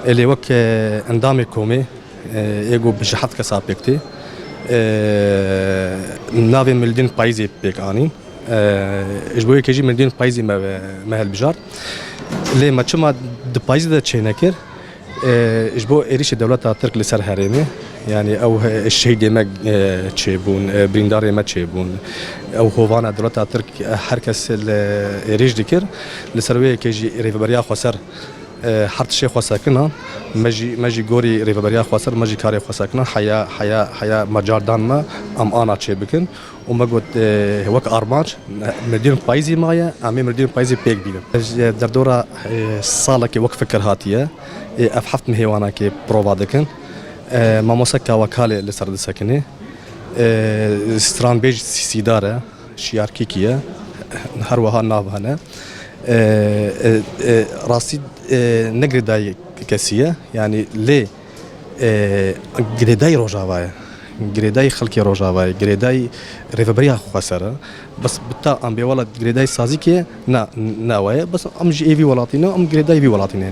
اللي وك اندامي كومي يجو بجحت كسابيكتي نافي ملدين بايزي بيك اني اجبوي كيجي ملدين بايزي ما هالبجار اللي ما تشما دبايزي دا تشينكر اجبو اريش الدولة ترك لسر هرمي يعني او الشهيد ما تشيبون برينداري ما تشيبون او هوفانا الدولة ترك حركس اريش ديكر لسروي كيجي ريفبريا خسر حرت الشيخ وساكنها ماجي غوري ريفبريا خسر ماجي كاري خساكنها حيا مجار دانما ام انا تشي بكن وما قلت وك ارماج مدير بايزي معايا امي مدير بايزي بيك بينا دردورة صالة كي وك فكر هاتيه افحفت مهيوانا كي بروفا دكن ما مسكا وكالة لسرد ساكنه ستران بيج سيدارة شياركيكية هروها نافهنا راسي نقرداي كسية يعني ليه قرداي روجاواي قرداي خلقي روجاواي قرداي ريفبريا خسارة بس بتا ام بيولد قرداي سازيكي نا ناوي بس ام جي اي في ولاتينا ام قرداي في ولاتينا